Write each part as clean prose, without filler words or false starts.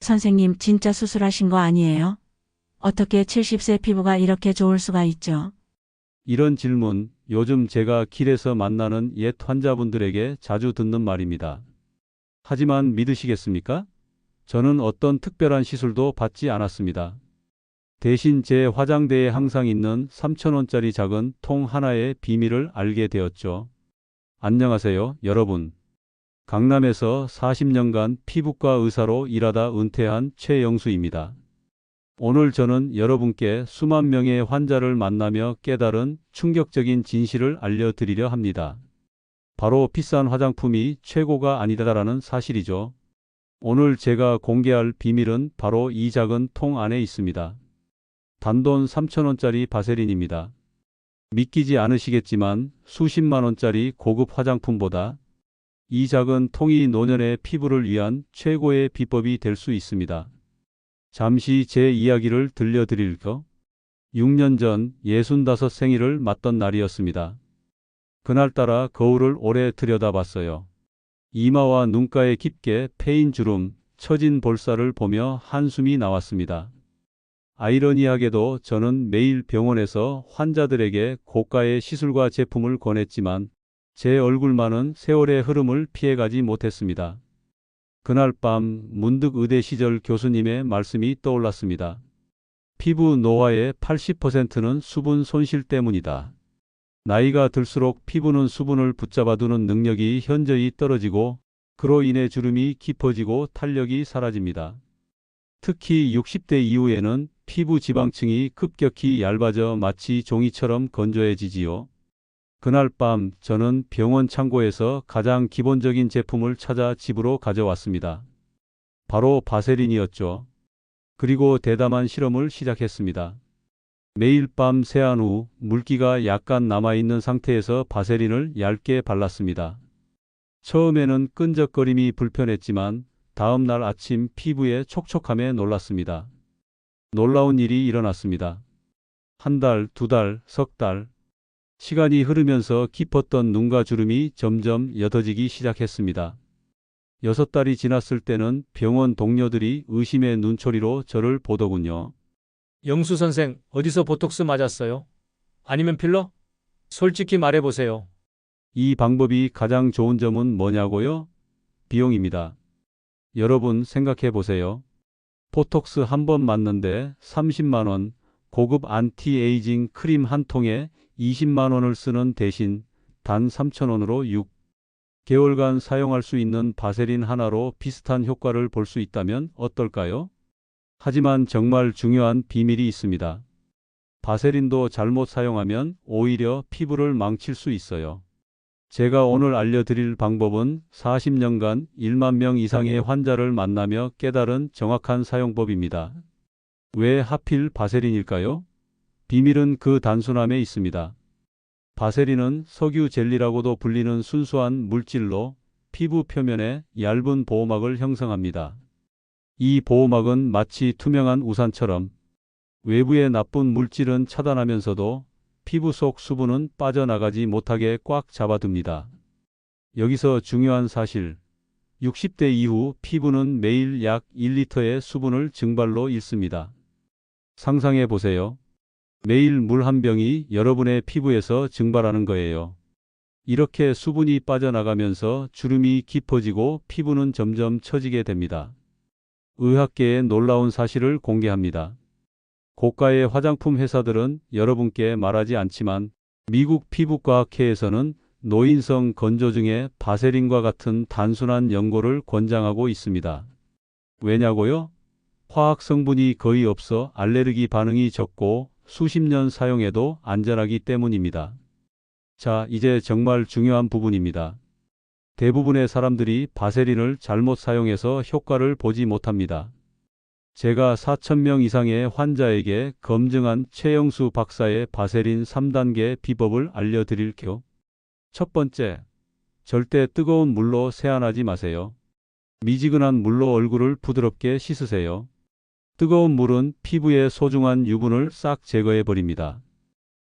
선생님, 진짜 수술하신 거 아니에요? 어떻게 70세 피부가 이렇게 좋을 수가 있죠? 이런 질문, 요즘 제가 길에서 만나는 옛 환자분들에게 자주 듣는 말입니다. 하지만 믿으시겠습니까? 저는 어떤 특별한 시술도 받지 않았습니다. 대신 제 화장대에 항상 있는 3,000원짜리 작은 통 하나의 비밀을 알게 되었죠. 안녕하세요, 여러분. 강남에서 40년간 피부과 의사로 일하다 은퇴한 최영수입니다. 오늘 저는 여러분께 수만 명의 환자를 만나며 깨달은 충격적인 진실을 알려드리려 합니다. 바로 비싼 화장품이 최고가 아니다라는 사실이죠. 오늘 제가 공개할 비밀은 바로 이 작은 통 안에 있습니다. 단돈 3,000원짜리 바세린입니다. 믿기지 않으시겠지만 수십만 원짜리 고급 화장품보다 이 작은 통이 노년의 피부를 위한 최고의 비법이 될 수 있습니다. 잠시 제 이야기를 들려드릴까? 6년 전 65 생일을 맞던 날이었습니다. 그날따라 거울을 오래 들여다봤어요. 이마와 눈가에 깊게 패인 주름, 처진 볼살을 보며 한숨이 나왔습니다. 아이러니하게도 저는 매일 병원에서 환자들에게 고가의 시술과 제품을 권했지만 제 얼굴만은 세월의 흐름을 피해가지 못했습니다. 그날 밤 문득 의대 시절 교수님의 말씀이 떠올랐습니다. 피부 노화의 80%는 수분 손실 때문이다. 나이가 들수록 피부는 수분을 붙잡아두는 능력이 현저히 떨어지고 그로 인해 주름이 깊어지고 탄력이 사라집니다. 특히 60대 이후에는 피부 지방층이 급격히 얇아져 마치 종이처럼 건조해지지요. 그날 밤 저는 병원 창고에서 가장 기본적인 제품을 찾아 집으로 가져왔습니다. 바로 바세린이었죠. 그리고 대담한 실험을 시작했습니다. 매일 밤 세안 후 물기가 약간 남아있는 상태에서 바세린을 얇게 발랐습니다. 처음에는 끈적거림이 불편했지만 다음 날 아침 피부의 촉촉함에 놀랐습니다. 놀라운 일이 일어났습니다. 한 달, 두 달, 석 달. 시간이 흐르면서 깊었던 눈가 주름이 점점 옅어지기 시작했습니다. 6달이 지났을 때는 병원 동료들이 의심의 눈초리로 저를 보더군요. 영수 선생, 어디서 보톡스 맞았어요? 아니면 필러? 솔직히 말해보세요. 이 방법이 가장 좋은 점은 뭐냐고요? 비용입니다. 여러분 생각해 보세요. 보톡스 한 번 맞는데 30만 원, 고급 안티에이징 크림 한 통에 20만 원을 쓰는 대신 단 3,000원으로 6개월간 사용할 수 있는 바세린 하나로 비슷한 효과를 볼 수 있다면 어떨까요? 하지만 정말 중요한 비밀이 있습니다. 바세린도 잘못 사용하면 오히려 피부를 망칠 수 있어요. 제가 오늘 알려드릴 방법은 40년간 1만 명 이상의 환자를 만나며 깨달은 정확한 사용법입니다. 왜 하필 바세린일까요? 비밀은 그 단순함에 있습니다. 바세린은 석유 젤리라고도 불리는 순수한 물질로 피부 표면에 얇은 보호막을 형성합니다. 이 보호막은 마치 투명한 우산처럼 외부의 나쁜 물질은 차단하면서도 피부 속 수분은 빠져나가지 못하게 꽉 잡아둡니다. 여기서 중요한 사실, 60대 이후 피부는 매일 약 1리터의 수분을 증발로 잃습니다. 상상해 보세요. 매일 물 한 병이 여러분의 피부에서 증발하는 거예요. 이렇게 수분이 빠져나가면서 주름이 깊어지고 피부는 점점 처지게 됩니다. 의학계의 놀라운 사실을 공개합니다. 고가의 화장품 회사들은 여러분께 말하지 않지만 미국 피부과학회에서는 노인성 건조증에 바세린과 같은 단순한 연고를 권장하고 있습니다. 왜냐고요? 화학 성분이 거의 없어 알레르기 반응이 적고 수십 년 사용해도 안전하기 때문입니다. 자, 이제 정말 중요한 부분입니다. 대부분의 사람들이 바세린을 잘못 사용해서 효과를 보지 못합니다. 제가 4,000명 이상의 환자에게 검증한 최영수 박사의 바세린 3단계 비법을 알려드릴게요. 첫 번째, 절대 뜨거운 물로 세안하지 마세요. 미지근한 물로 얼굴을 부드럽게 씻으세요. 뜨거운 물은 피부의 소중한 유분을 싹 제거해 버립니다.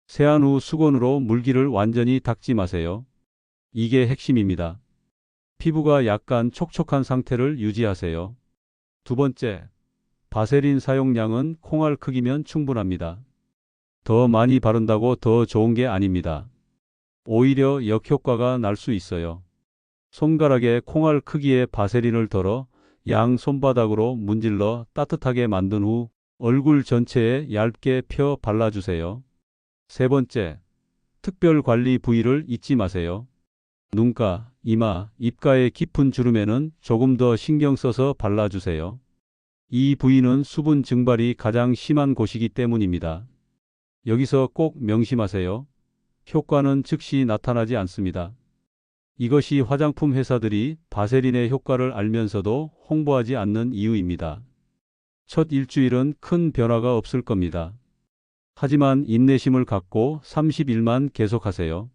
세안 후 수건으로 물기를 완전히 닦지 마세요. 이게 핵심입니다. 피부가 약간 촉촉한 상태를 유지하세요. 두 번째, 바세린 사용량은 콩알 크기면 충분합니다. 더 많이 바른다고 더 좋은 게 아닙니다. 오히려 역효과가 날 수 있어요. 손가락에 콩알 크기의 바세린을 덜어 양 손바닥으로 문질러 따뜻하게 만든 후 얼굴 전체에 얇게 펴 발라주세요. 세 번째, 특별 관리 부위를 잊지 마세요. 눈가, 이마, 입가의 깊은 주름에는 조금 더 신경 써서 발라주세요. 이 부위는 수분 증발이 가장 심한 곳이기 때문입니다. 여기서 꼭 명심하세요. 효과는 즉시 나타나지 않습니다. 이것이 화장품 회사들이 바세린의 효과를 알면서도 홍보하지 않는 이유입니다. 첫 일주일은 큰 변화가 없을 겁니다. 하지만 인내심을 갖고 30일만 계속하세요.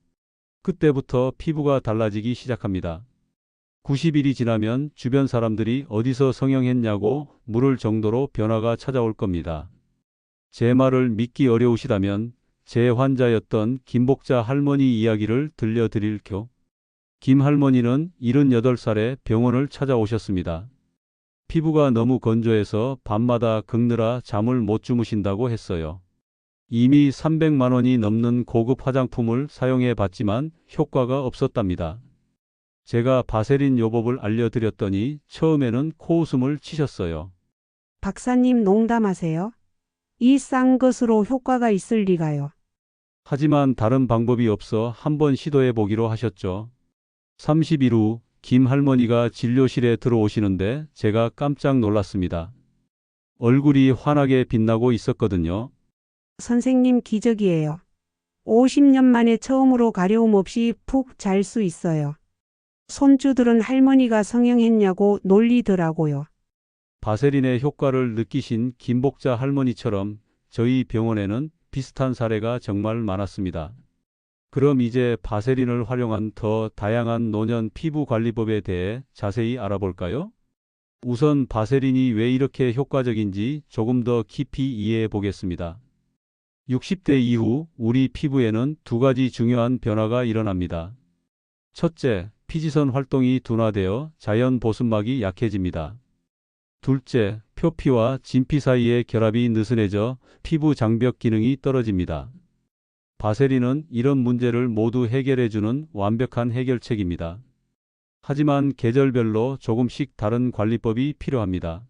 그때부터 피부가 달라지기 시작합니다. 90일이 지나면 주변 사람들이 어디서 성형했냐고 물을 정도로 변화가 찾아올 겁니다. 제 말을 믿기 어려우시다면 제 환자였던 김복자 할머니 이야기를 들려드릴게요. 김 할머니는 78살에 병원을 찾아오셨습니다. 피부가 너무 건조해서 밤마다 긁느라 잠을 못 주무신다고 했어요. 이미 300만 원이 넘는 고급 화장품을 사용해 봤지만 효과가 없었답니다. 제가 바세린 요법을 알려드렸더니 처음에는 코웃음을 치셨어요. 박사님 농담하세요? 이 싼 것으로 효과가 있을 리가요. 하지만 다른 방법이 없어 한번 시도해 보기로 하셨죠. 30일 후 김 할머니가 진료실에 들어오시는데 제가 깜짝 놀랐습니다. 얼굴이 환하게 빛나고 있었거든요. 선생님 기적이에요. 50년 만에 처음으로 가려움 없이 푹 잘 수 있어요. 손주들은 할머니가 성형했냐고 놀리더라고요. 바세린의 효과를 느끼신 김복자 할머니처럼 저희 병원에는 비슷한 사례가 정말 많았습니다. 그럼 이제 바세린을 활용한 더 다양한 노년 피부 관리법에 대해 자세히 알아볼까요? 우선 바세린이 왜 이렇게 효과적인지 조금 더 깊이 이해해 보겠습니다. 60대 이후 우리 피부에는 두 가지 중요한 변화가 일어납니다. 첫째, 피지선 활동이 둔화되어 자연 보습막이 약해집니다. 둘째, 표피와 진피 사이의 결합이 느슨해져 피부 장벽 기능이 떨어집니다. 바세린은 이런 문제를 모두 해결해주는 완벽한 해결책입니다. 하지만 계절별로 조금씩 다른 관리법이 필요합니다.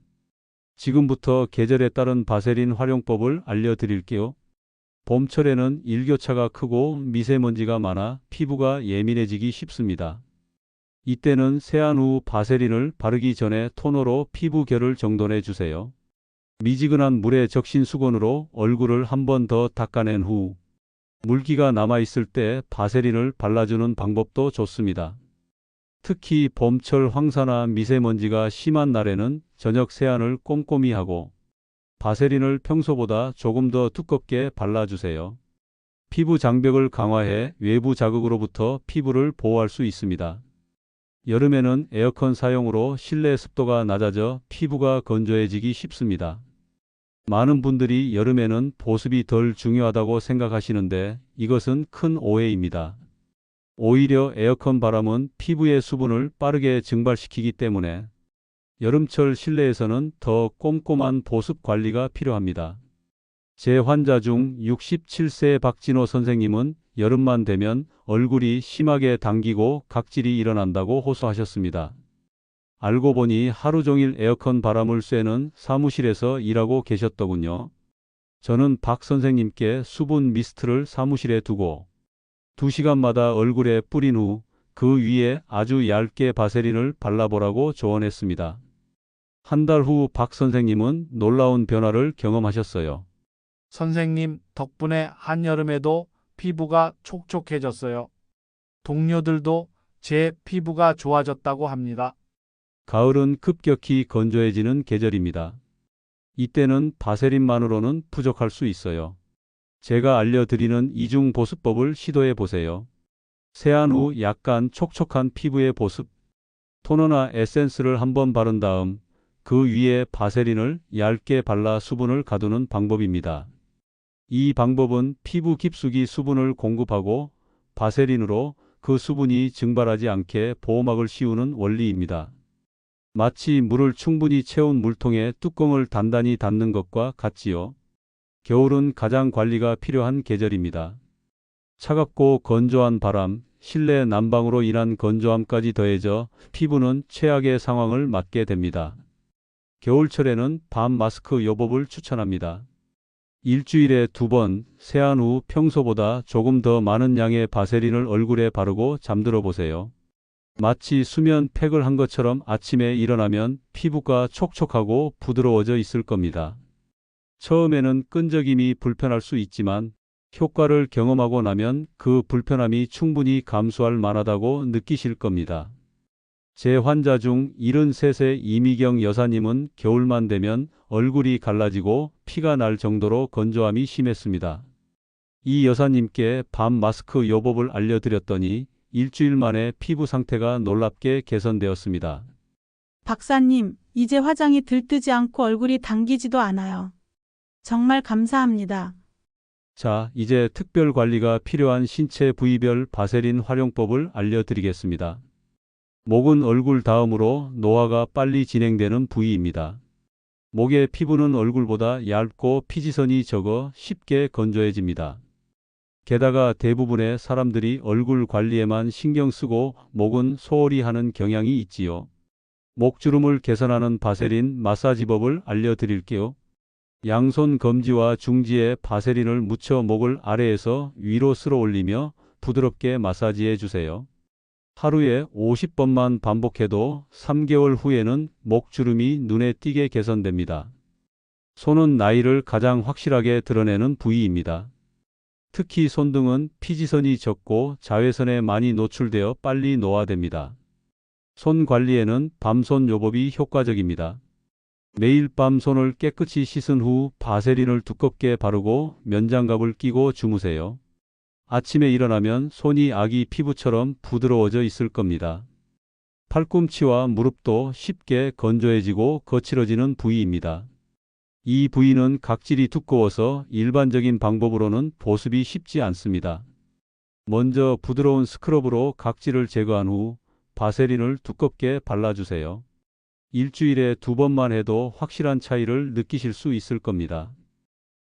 지금부터 계절에 따른 바세린 활용법을 알려드릴게요. 봄철에는 일교차가 크고 미세먼지가 많아 피부가 예민해지기 쉽습니다. 이때는 세안 후 바세린을 바르기 전에 토너로 피부 결을 정돈해 주세요. 미지근한 물에 적신 수건으로 얼굴을 한 번 더 닦아낸 후 물기가 남아있을 때 바세린을 발라주는 방법도 좋습니다. 특히 봄철 황사나 미세먼지가 심한 날에는 저녁 세안을 꼼꼼히 하고 바세린을 평소보다 조금 더 두껍게 발라주세요. 피부 장벽을 강화해 외부 자극으로부터 피부를 보호할 수 있습니다. 여름에는 에어컨 사용으로 실내 습도가 낮아져 피부가 건조해지기 쉽습니다. 많은 분들이 여름에는 보습이 덜 중요하다고 생각하시는데 이것은 큰 오해입니다. 오히려 에어컨 바람은 피부의 수분을 빠르게 증발시키기 때문에 여름철 실내에서는 더 꼼꼼한 보습 관리가 필요합니다. 제 환자 중 67세 박진호 선생님은 여름만 되면 얼굴이 심하게 당기고 각질이 일어난다고 호소하셨습니다. 알고 보니 하루 종일 에어컨 바람을 쐬는 사무실에서 일하고 계셨더군요. 저는 박 선생님께 수분 미스트를 사무실에 두고 2시간마다 얼굴에 뿌린 후 그 위에 아주 얇게 바세린을 발라보라고 조언했습니다. 한 달 후 박 선생님은 놀라운 변화를 경험하셨어요. 선생님 덕분에 한여름에도 피부가 촉촉해졌어요. 동료들도 제 피부가 좋아졌다고 합니다. 가을은 급격히 건조해지는 계절입니다. 이때는 바세린만으로는 부족할 수 있어요. 제가 알려드리는 이중 보습법을 시도해 보세요. 세안 후 약간 촉촉한 피부의 보습, 토너나 에센스를 한번 바른 다음 그 위에 바세린을 얇게 발라 수분을 가두는 방법입니다. 이 방법은 피부 깊숙이 수분을 공급하고 바세린으로 그 수분이 증발하지 않게 보호막을 씌우는 원리입니다. 마치 물을 충분히 채운 물통에 뚜껑을 단단히 닫는 것과 같지요. 겨울은 가장 관리가 필요한 계절입니다. 차갑고 건조한 바람, 실내 난방으로 인한 건조함까지 더해져 피부는 최악의 상황을 맞게 됩니다. 겨울철에는 밤 마스크 요법을 추천합니다. 일주일에 2번, 세안 후 평소보다 조금 더 많은 양의 바세린을 얼굴에 바르고 잠들어 보세요. 마치 수면 팩을 한 것처럼 아침에 일어나면 피부가 촉촉하고 부드러워져 있을 겁니다. 처음에는 끈적임이 불편할 수 있지만 효과를 경험하고 나면 그 불편함이 충분히 감수할 만하다고 느끼실 겁니다. 제 환자 중 73세 이미경 여사님은 겨울만 되면 얼굴이 갈라지고 피가 날 정도로 건조함이 심했습니다. 이 여사님께 밤 마스크 요법을 알려드렸더니 일주일 만에 피부 상태가 놀랍게 개선되었습니다. 박사님, 이제 화장이 들뜨지 않고 얼굴이 당기지도 않아요. 정말 감사합니다. 자, 이제 특별 관리가 필요한 신체 부위별 바세린 활용법을 알려드리겠습니다. 목은 얼굴 다음으로 노화가 빨리 진행되는 부위입니다. 목의 피부는 얼굴보다 얇고 피지선이 적어 쉽게 건조해집니다. 게다가 대부분의 사람들이 얼굴 관리에만 신경 쓰고 목은 소홀히 하는 경향이 있지요. 목주름을 개선하는 바세린 마사지법을 알려드릴게요. 양손 검지와 중지에 바세린을 묻혀 목을 아래에서 위로 쓸어 올리며 부드럽게 마사지해 주세요. 하루에 50번만 반복해도 3개월 후에는 목주름이 눈에 띄게 개선됩니다. 손은 나이를 가장 확실하게 드러내는 부위입니다. 특히 손등은 피지선이 적고 자외선에 많이 노출되어 빨리 노화됩니다. 손 관리에는 밤손 요법이 효과적입니다. 매일 밤 손을 깨끗이 씻은 후 바세린을 두껍게 바르고 면장갑을 끼고 주무세요. 아침에 일어나면 손이 아기 피부처럼 부드러워져 있을 겁니다. 팔꿈치와 무릎도 쉽게 건조해지고 거칠어지는 부위입니다. 이 부위는 각질이 두꺼워서 일반적인 방법으로는 보습이 쉽지 않습니다. 먼저 부드러운 스크럽으로 각질을 제거한 후 바세린을 두껍게 발라주세요. 일주일에 2번만 해도 확실한 차이를 느끼실 수 있을 겁니다.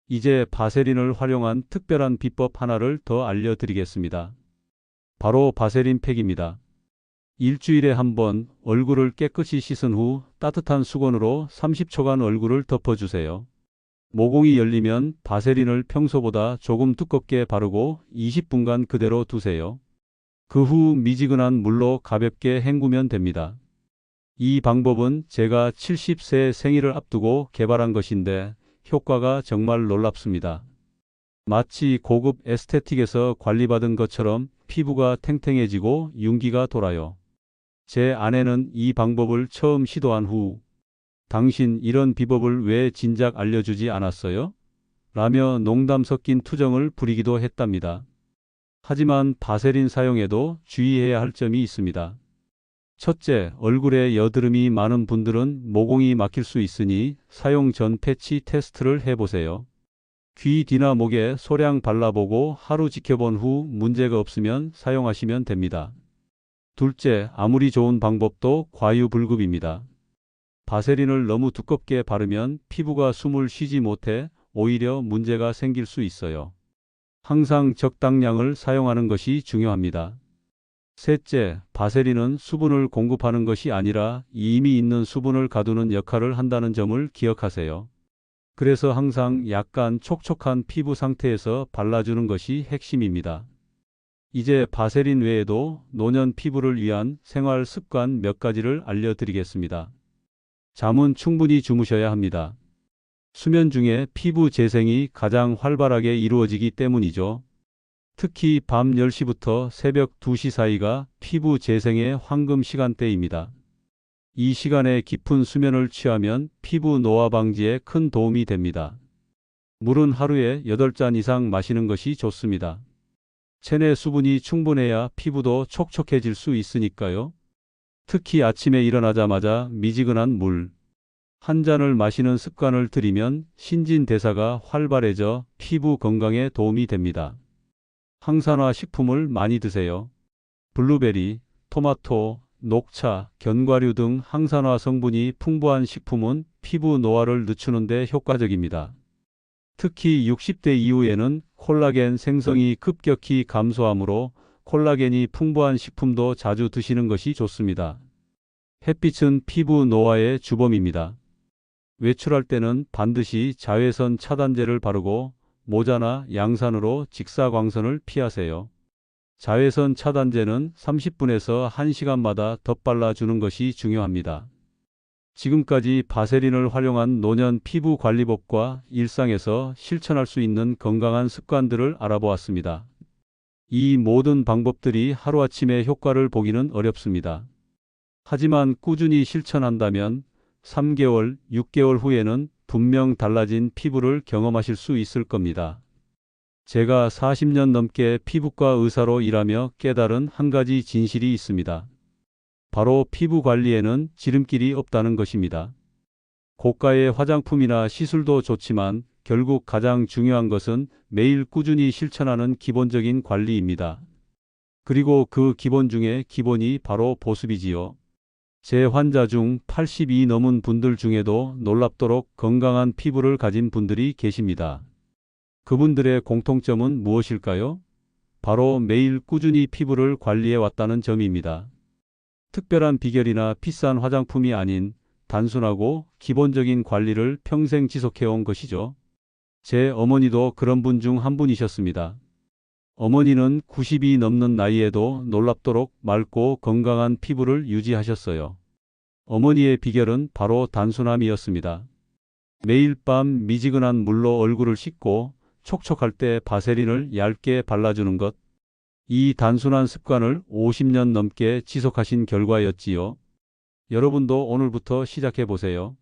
이제 바세린을 활용한 특별한 비법 하나를 더 알려드리겠습니다. 바로 바세린 팩입니다. 일주일에 1번 얼굴을 깨끗이 씻은 후 따뜻한 수건으로 30초간 얼굴을 덮어주세요. 모공이 열리면 바세린을 평소보다 조금 두껍게 바르고 20분간 그대로 두세요. 그 후 미지근한 물로 가볍게 헹구면 됩니다. 이 방법은 제가 70세 생일을 앞두고 개발한 것인데 효과가 정말 놀랍습니다. 마치 고급 에스테틱에서 관리받은 것처럼 피부가 탱탱해지고 윤기가 돌아요. 제 아내는 이 방법을 처음 시도한 후 당신 이런 비법을 왜 진작 알려주지 않았어요? 라며 농담 섞인 투정을 부리기도 했답니다. 하지만 바세린 사용에도 주의해야 할 점이 있습니다. 첫째, 얼굴에 여드름이 많은 분들은 모공이 막힐 수 있으니 사용 전 패치 테스트를 해보세요. 귀 뒤나 목에 소량 발라보고 하루 지켜본 후 문제가 없으면 사용하시면 됩니다. 둘째, 아무리 좋은 방법도 과유불급입니다. 바세린을 너무 두껍게 바르면 피부가 숨을 쉬지 못해 오히려 문제가 생길 수 있어요. 항상 적당량을 사용하는 것이 중요합니다. 셋째, 바세린은 수분을 공급하는 것이 아니라 이미 있는 수분을 가두는 역할을 한다는 점을 기억하세요. 그래서 항상 약간 촉촉한 피부 상태에서 발라주는 것이 핵심입니다. 이제 바세린 외에도 노년 피부를 위한 생활 습관 몇 가지를 알려드리겠습니다. 잠은 충분히 주무셔야 합니다. 수면 중에 피부 재생이 가장 활발하게 이루어지기 때문이죠. 특히 밤 10시부터 새벽 2시 사이가 피부 재생의 황금 시간대입니다. 이 시간에 깊은 수면을 취하면 피부 노화 방지에 큰 도움이 됩니다. 물은 하루에 8잔 이상 마시는 것이 좋습니다. 체내 수분이 충분해야 피부도 촉촉해질 수 있으니까요. 특히 아침에 일어나자마자 미지근한 물 한 잔을 마시는 습관을 들이면 신진대사가 활발해져 피부 건강에 도움이 됩니다. 항산화 식품을 많이 드세요. 블루베리, 토마토, 녹차, 견과류 등 항산화 성분이 풍부한 식품은 피부 노화를 늦추는 데 효과적입니다. 특히 60대 이후에는 콜라겐 생성이 급격히 감소하므로 콜라겐이 풍부한 식품도 자주 드시는 것이 좋습니다. 햇빛은 피부 노화의 주범입니다. 외출할 때는 반드시 자외선 차단제를 바르고 모자나 양산으로 직사광선을 피하세요. 자외선 차단제는 30분에서 1시간마다 덧발라 주는 것이 중요합니다. 지금까지 바세린을 활용한 노년 피부 관리법과 일상에서 실천할 수 있는 건강한 습관들을 알아보았습니다. 이 모든 방법들이 하루아침에 효과를 보기는 어렵습니다. 하지만 꾸준히 실천한다면 3개월, 6개월 후에는 분명 달라진 피부를 경험하실 수 있을 겁니다. 제가 40년 넘게 피부과 의사로 일하며 깨달은 한 가지 진실이 있습니다. 바로 피부 관리에는 지름길이 없다는 것입니다. 고가의 화장품이나 시술도 좋지만 결국 가장 중요한 것은 매일 꾸준히 실천하는 기본적인 관리입니다. 그리고 그 기본 중에 기본이 바로 보습이지요. 제 환자 중 80이 넘은 분들 중에도 놀랍도록 건강한 피부를 가진 분들이 계십니다. 그분들의 공통점은 무엇일까요? 바로 매일 꾸준히 피부를 관리해 왔다는 점입니다. 특별한 비결이나 비싼 화장품이 아닌 단순하고 기본적인 관리를 평생 지속해온 것이죠. 제 어머니도 그런 분 중 한 분이셨습니다. 어머니는 90이 넘는 나이에도 놀랍도록 맑고 건강한 피부를 유지하셨어요. 어머니의 비결은 바로 단순함이었습니다. 매일 밤 미지근한 물로 얼굴을 씻고 촉촉할 때 바세린을 얇게 발라주는 것. 이 단순한 습관을 50년 넘게 지속하신 결과였지요. 여러분도 오늘부터 시작해 보세요.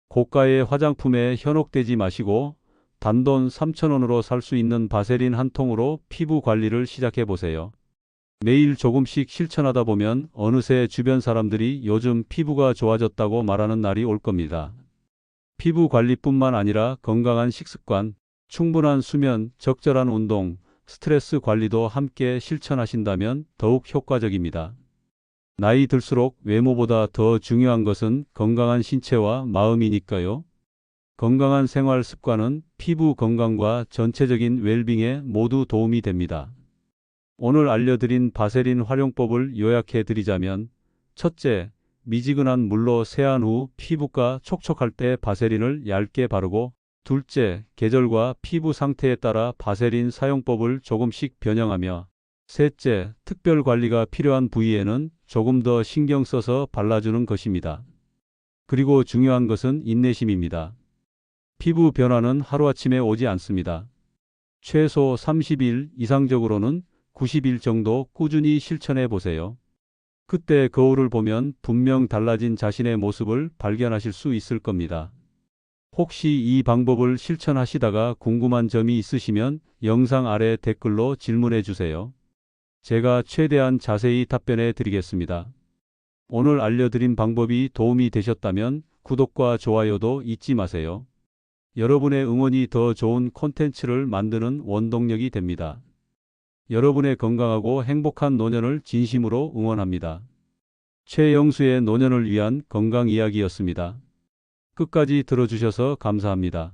고가의 화장품에 현혹되지 마시고 단돈 3,000원으로 살 수 있는 바세린 한 통으로 피부 관리를 시작해 보세요. 매일 조금씩 실천하다 보면 어느새 주변 사람들이 요즘 피부가 좋아졌다고 말하는 날이 올 겁니다. 피부 관리뿐만 아니라 건강한 식습관, 충분한 수면, 적절한 운동, 스트레스 관리도 함께 실천하신다면 더욱 효과적입니다. 나이 들수록 외모보다 더 중요한 것은 건강한 신체와 마음이니까요. 건강한 생활 습관은 피부 건강과 전체적인 웰빙에 모두 도움이 됩니다. 오늘 알려드린 바세린 활용법을 요약해 드리자면, 첫째, 미지근한 물로 세안 후 피부가 촉촉할 때 바세린을 얇게 바르고, 둘째, 계절과 피부 상태에 따라 바세린 사용법을 조금씩 변형하며, 셋째, 특별 관리가 필요한 부위에는 조금 더 신경 써서 발라주는 것입니다. 그리고 중요한 것은 인내심입니다. 피부 변화는 하루아침에 오지 않습니다. 최소 30일, 이상적으로는 90일 정도 꾸준히 실천해 보세요. 그때 거울을 보면 분명 달라진 자신의 모습을 발견하실 수 있을 겁니다. 혹시 이 방법을 실천하시다가 궁금한 점이 있으시면 영상 아래 댓글로 질문해 주세요. 제가 최대한 자세히 답변해 드리겠습니다. 오늘 알려드린 방법이 도움이 되셨다면 구독과 좋아요도 잊지 마세요. 여러분의 응원이 더 좋은 콘텐츠를 만드는 원동력이 됩니다. 여러분의 건강하고 행복한 노년을 진심으로 응원합니다. 최영수의 노년을 위한 건강 이야기였습니다. 끝까지 들어주셔서 감사합니다.